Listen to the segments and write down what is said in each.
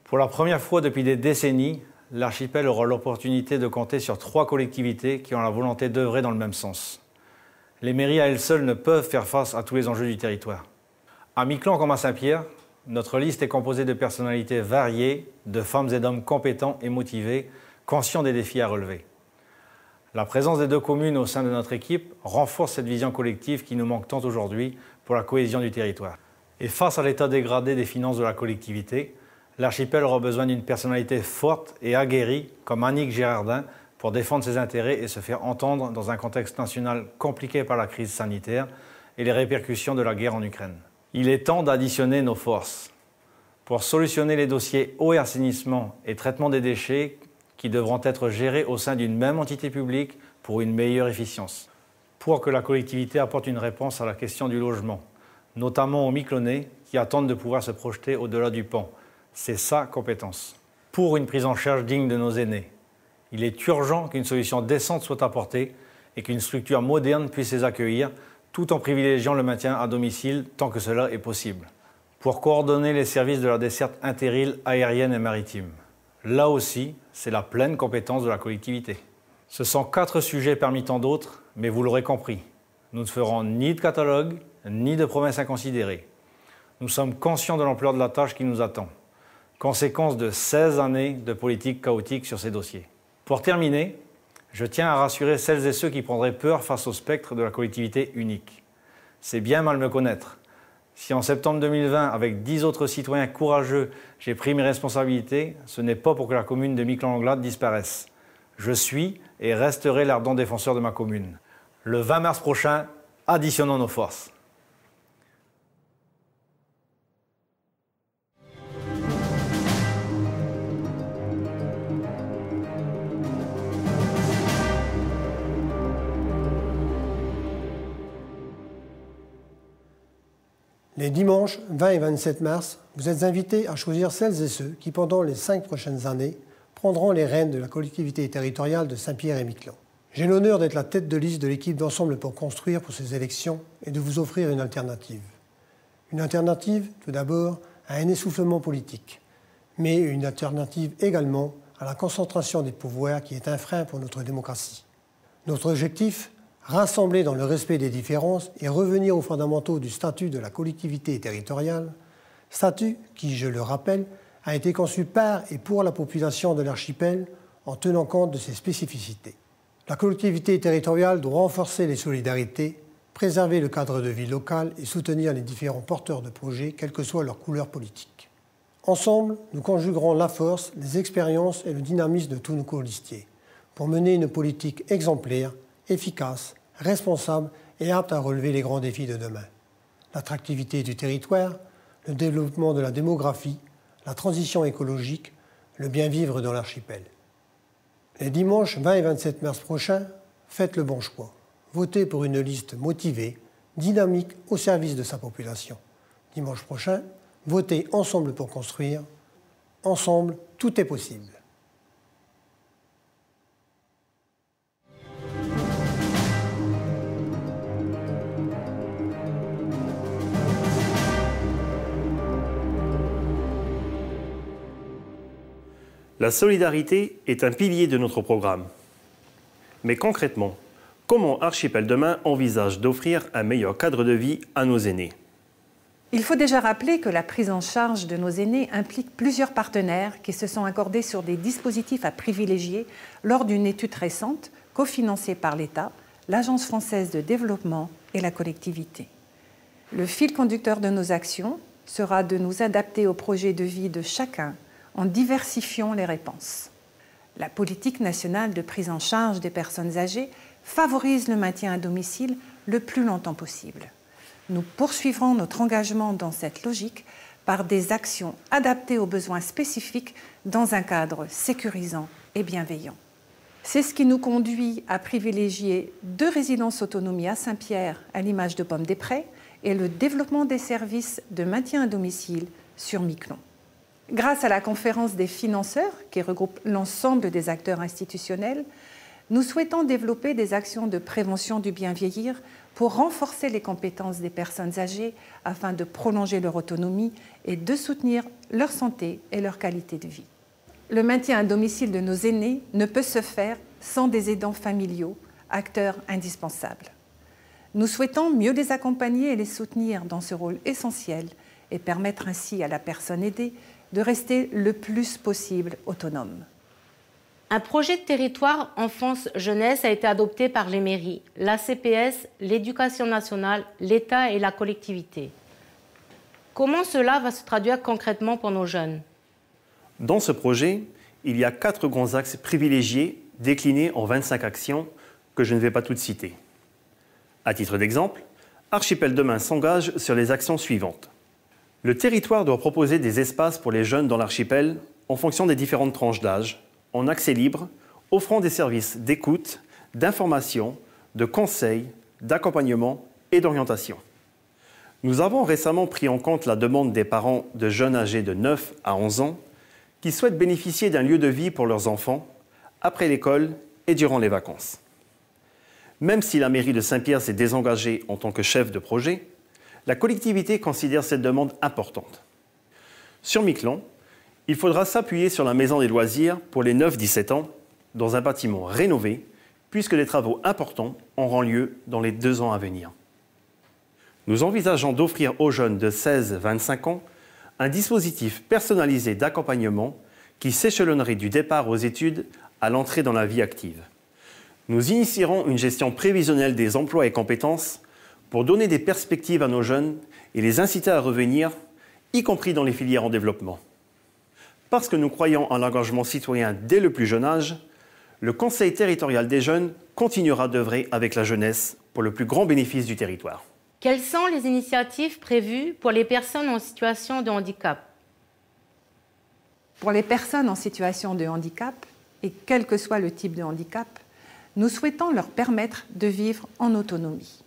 Pour la première fois depuis des décennies, l'archipel aura l'opportunité de compter sur 3 collectivités qui ont la volonté d'œuvrer dans le même sens. Les mairies à elles seules ne peuvent faire face à tous les enjeux du territoire. À Miquelon comme à Saint-Pierre, notre liste est composée de personnalités variées, de femmes et d'hommes compétents et motivés, conscients des défis à relever. La présence des 2 communes au sein de notre équipe renforce cette vision collective qui nous manque tant aujourd'hui pour la cohésion du territoire. Et face à l'état dégradé des finances de la collectivité, l'archipel aura besoin d'une personnalité forte et aguerrie comme Annick Girardin pour défendre ses intérêts et se faire entendre dans un contexte national compliqué par la crise sanitaire et les répercussions de la guerre en Ukraine. Il est temps d'additionner nos forces pour solutionner les dossiers eau et assainissement et traitement des déchets qui devront être gérés au sein d'une même entité publique pour une meilleure efficience. Pour que la collectivité apporte une réponse à la question du logement, notamment aux Miquelonnais qui attendent de pouvoir se projeter au-delà du pan. C'est sa compétence. Pour une prise en charge digne de nos aînés, il est urgent qu'une solution décente soit apportée et qu'une structure moderne puisse les accueillir, tout en privilégiant le maintien à domicile tant que cela est possible. Pour coordonner les services de la desserte interile, aérienne et maritime. Là aussi, c'est la pleine compétence de la collectivité. Ce sont 4 sujets parmi tant d'autres, mais vous l'aurez compris, nous ne ferons ni de catalogue, ni de promesses inconsidérées. Nous sommes conscients de l'ampleur de la tâche qui nous attend, conséquence de 16 années de politique chaotique sur ces dossiers. Pour terminer, je tiens à rassurer celles et ceux qui prendraient peur face au spectre de la collectivité unique. C'est bien mal me connaître. Si en septembre 2020, avec 10 autres citoyens courageux, j'ai pris mes responsabilités, ce n'est pas pour que la commune de Miquelon-Langlade disparaisse. Je suis et resterai l'ardent défenseur de ma commune. Le 20 mars prochain, additionnons nos forces. Les dimanches 20 et 27 mars, vous êtes invités à choisir celles et ceux qui, pendant les 5 prochaines années, prendront les rênes de la collectivité territoriale de Saint-Pierre et Miquelon. J'ai l'honneur d'être la tête de liste de l'équipe d'Ensemble pour construire pour ces élections et de vous offrir une alternative. Une alternative, tout d'abord, à un essoufflement politique, mais une alternative également à la concentration des pouvoirs qui est un frein pour notre démocratie. Notre objectif, rassembler dans le respect des différences et revenir aux fondamentaux du statut de la collectivité territoriale, statut qui, je le rappelle, a été conçu par et pour la population de l'archipel en tenant compte de ses spécificités. La collectivité territoriale doit renforcer les solidarités, préserver le cadre de vie local et soutenir les différents porteurs de projets, quelle que soit leur couleur politique. Ensemble, nous conjuguerons la force, les expériences et le dynamisme de tous nos colistiers pour mener une politique exemplaire, efficace, responsable et apte à relever les grands défis de demain. L'attractivité du territoire, le développement de la démographie, la transition écologique, le bien-vivre dans l'archipel. Les dimanches 20 et 27 mars prochains, faites le bon choix. Votez pour une liste motivée, dynamique, au service de sa population. Dimanche prochain, votez Ensemble pour construire. Ensemble, tout est possible. La solidarité est un pilier de notre programme. Mais concrètement, comment Archipel Demain envisage d'offrir un meilleur cadre de vie à nos aînés? Il faut déjà rappeler que la prise en charge de nos aînés implique plusieurs partenaires qui se sont accordés sur des dispositifs à privilégier lors d'une étude récente cofinancée par l'État, l'Agence française de développement et la collectivité. Le fil conducteur de nos actions sera de nous adapter au projet de vie de chacun en diversifiant les réponses. La politique nationale de prise en charge des personnes âgées favorise le maintien à domicile le plus longtemps possible. Nous poursuivrons notre engagement dans cette logique par des actions adaptées aux besoins spécifiques dans un cadre sécurisant et bienveillant. C'est ce qui nous conduit à privilégier 2 résidences autonomie à Saint-Pierre, à l'image de Pomme des Prés, et le développement des services de maintien à domicile sur Miquelon. Grâce à la conférence des financeurs, qui regroupe l'ensemble des acteurs institutionnels, Nous souhaitons développer des actions de prévention du bien vieillir pour renforcer les compétences des personnes âgées afin de prolonger leur autonomie et de soutenir leur santé et leur qualité de vie. Le maintien à domicile de nos aînés ne peut se faire sans des aidants familiaux, acteurs indispensables. Nous souhaitons mieux les accompagner et les soutenir dans ce rôle essentiel et permettre ainsi à la personne aidée de rester le plus possible autonome. Un projet de territoire enfance-jeunesse a été adopté par les mairies, la CPS, l'Éducation nationale, l'État et la collectivité. Comment cela va se traduire concrètement pour nos jeunes? Dans ce projet, il y a 4 grands axes privilégiés déclinés en 25 actions que je ne vais pas toutes citer. À titre d'exemple, Archipel Demain s'engage sur les actions suivantes. Le territoire doit proposer des espaces pour les jeunes dans l'archipel en fonction des différentes tranches d'âge, en accès libre, offrant des services d'écoute, d'information, de conseil, d'accompagnement et d'orientation. Nous avons récemment pris en compte la demande des parents de jeunes âgés de 9 à 11 ans qui souhaitent bénéficier d'un lieu de vie pour leurs enfants après l'école et durant les vacances. Même si la mairie de Saint-Pierre s'est désengagée en tant que chef de projet, la collectivité considère cette demande importante. Sur Miquelon, il faudra s'appuyer sur la maison des loisirs pour les 9-17 ans dans un bâtiment rénové, puisque des travaux importants auront lieu dans les 2 ans à venir. Nous envisageons d'offrir aux jeunes de 16-25 ans un dispositif personnalisé d'accompagnement qui s'échelonnerait du départ aux études à l'entrée dans la vie active. Nous initierons une gestion prévisionnelle des emplois et compétences pour donner des perspectives à nos jeunes et les inciter à revenir, y compris dans les filières en développement. Parce que nous croyons en l'engagement citoyen dès le plus jeune âge, le Conseil territorial des jeunes continuera d'œuvrer avec la jeunesse pour le plus grand bénéfice du territoire. Quelles sont les initiatives prévues pour les personnes en situation de handicap? Pour les personnes en situation de handicap, et quel que soit le type de handicap, nous souhaitons leur permettre de vivre en autonomie.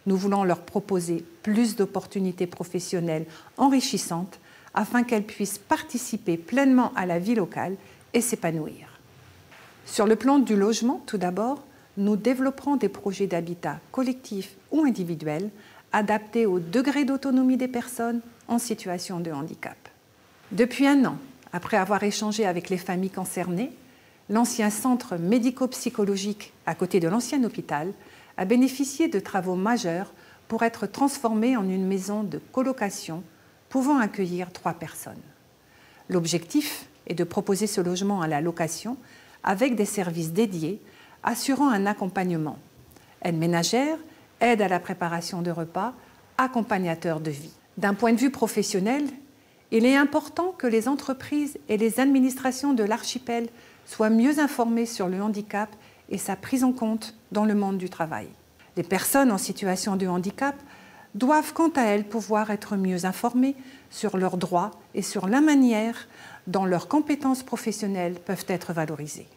Nous voulons leur proposer plus d'opportunités professionnelles enrichissantes afin qu'elles puissent participer pleinement à la vie locale et s'épanouir. Sur le plan du logement, tout d'abord, nous développerons des projets d'habitat collectif ou individuel adaptés au degré d'autonomie des personnes en situation de handicap. Depuis 1 an, après avoir échangé avec les familles concernées, l'ancien centre médico-psychologique à côté de l'ancien hôpital a bénéficié de travaux majeurs pour être transformé en une maison de colocation pouvant accueillir 3 personnes. L'objectif est de proposer ce logement à la location avec des services dédiés assurant un accompagnement. Aide ménagère, aide à la préparation de repas, accompagnateur de vie. D'un point de vue professionnel, il est important que les entreprises et les administrations de l'archipel soient mieux informées sur le handicap et sa prise en compte dans le monde du travail. Les personnes en situation de handicap doivent quant à elles pouvoir être mieux informées sur leurs droits et sur la manière dont leurs compétences professionnelles peuvent être valorisées.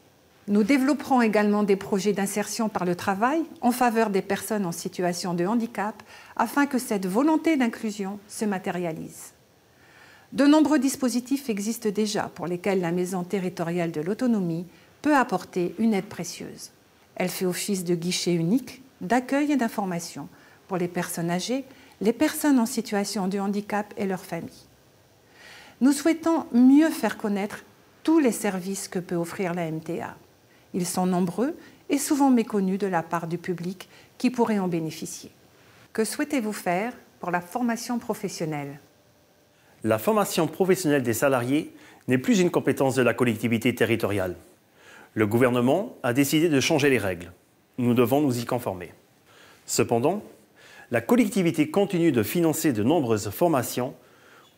Nous développerons également des projets d'insertion par le travail en faveur des personnes en situation de handicap afin que cette volonté d'inclusion se matérialise. De nombreux dispositifs existent déjà pour lesquels la Maison territoriale de l'autonomie peut apporter une aide précieuse. Elle fait office de guichet unique, d'accueil et d'information pour les personnes âgées, les personnes en situation de handicap et leurs familles. Nous souhaitons mieux faire connaître tous les services que peut offrir la MTA. Ils sont nombreux et souvent méconnus de la part du public qui pourrait en bénéficier. Que souhaitez-vous faire pour la formation professionnelle? La formation professionnelle des salariés n'est plus une compétence de la collectivité territoriale. Le gouvernement a décidé de changer les règles. Nous devons nous y conformer. Cependant, la collectivité continue de financer de nombreuses formations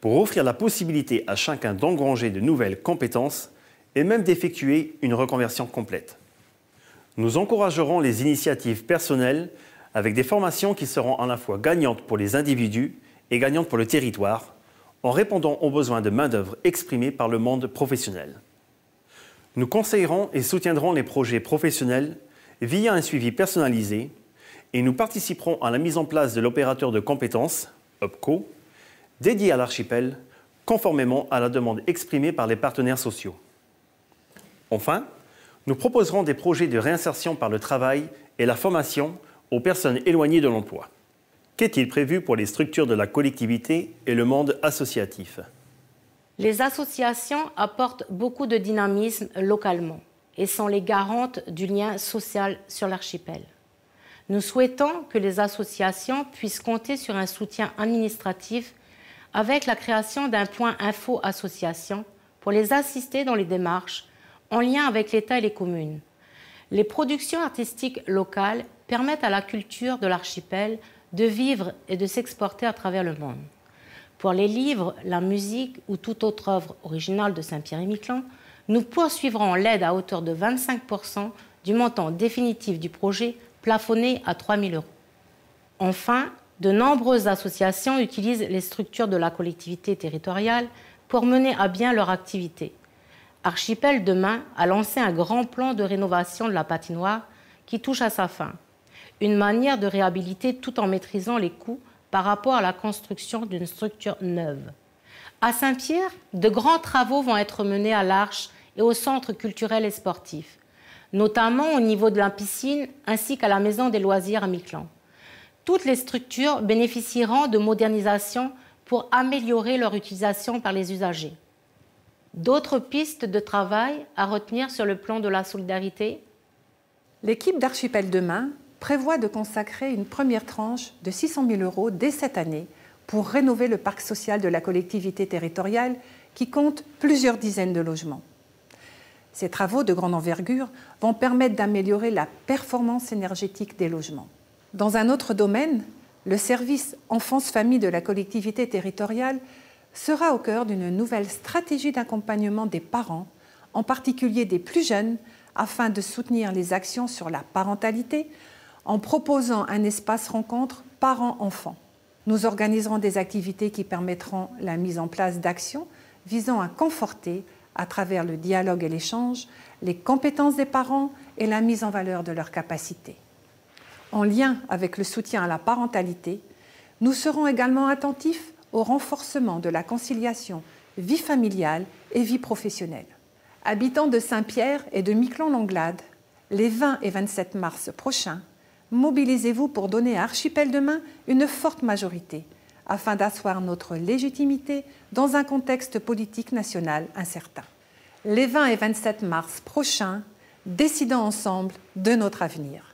pour offrir la possibilité à chacun d'engranger de nouvelles compétences et même d'effectuer une reconversion complète. Nous encouragerons les initiatives personnelles avec des formations qui seront à la fois gagnantes pour les individus et gagnantes pour le territoire, en répondant aux besoins de main-d'œuvre exprimés par le monde professionnel. Nous conseillerons et soutiendrons les projets professionnels via un suivi personnalisé et nous participerons à la mise en place de l'opérateur de compétences, OPCO, dédié à l'archipel, conformément à la demande exprimée par les partenaires sociaux. Enfin, Nous proposerons des projets de réinsertion par le travail et la formation aux personnes éloignées de l'emploi. Qu'est-il prévu pour les structures de la collectivité et le monde associatif? Les associations apportent beaucoup de dynamisme localement et sont les garantes du lien social sur l'archipel. Nous souhaitons que les associations puissent compter sur un soutien administratif avec la création d'un point info association pour les assister dans les démarches en lien avec l'État et les communes. Les productions artistiques locales permettent à la culture de l'archipel de vivre et de s'exporter à travers le monde. Pour les livres, la musique ou toute autre œuvre originale de Saint-Pierre-et-Miquelon, nous poursuivrons l'aide à hauteur de 25% du montant définitif du projet plafonné à 3 000 €. Enfin, de nombreuses associations utilisent les structures de la collectivité territoriale pour mener à bien leur activité. Archipel Demain a lancé un grand plan de rénovation de la patinoire qui touche à sa fin. Une manière de réhabiliter tout en maîtrisant les coûts par rapport à la construction d'une structure neuve. À Saint-Pierre, de grands travaux vont être menés à l'Arche et au centre culturel et sportif, notamment au niveau de la piscine ainsi qu'à la maison des loisirs à Miquelon. Toutes les structures bénéficieront de modernisation pour améliorer leur utilisation par les usagers. D'autres pistes de travail à retenir sur le plan de la solidarité? L'équipe d'Archipel Demain prévoit de consacrer une première tranche de 600 000 € dès cette année pour rénover le parc social de la collectivité territoriale qui compte plusieurs dizaines de logements. Ces travaux de grande envergure vont permettre d'améliorer la performance énergétique des logements. Dans un autre domaine, le service enfance-famille de la collectivité territoriale sera au cœur d'une nouvelle stratégie d'accompagnement des parents, en particulier des plus jeunes, afin de soutenir les actions sur la parentalité, en proposant un espace rencontre parents-enfants. Nous organiserons des activités qui permettront la mise en place d'actions visant à conforter, à travers le dialogue et l'échange, les compétences des parents et la mise en valeur de leurs capacités. En lien avec le soutien à la parentalité, nous serons également attentifs au renforcement de la conciliation vie familiale et vie professionnelle. Habitants de Saint-Pierre et de Miquelon-Langlade, les 20 et 27 mars prochains, mobilisez-vous pour donner à Archipel Demain une forte majorité, afin d'asseoir notre légitimité dans un contexte politique national incertain. Les 20 et 27 mars prochains, décidons ensemble de notre avenir.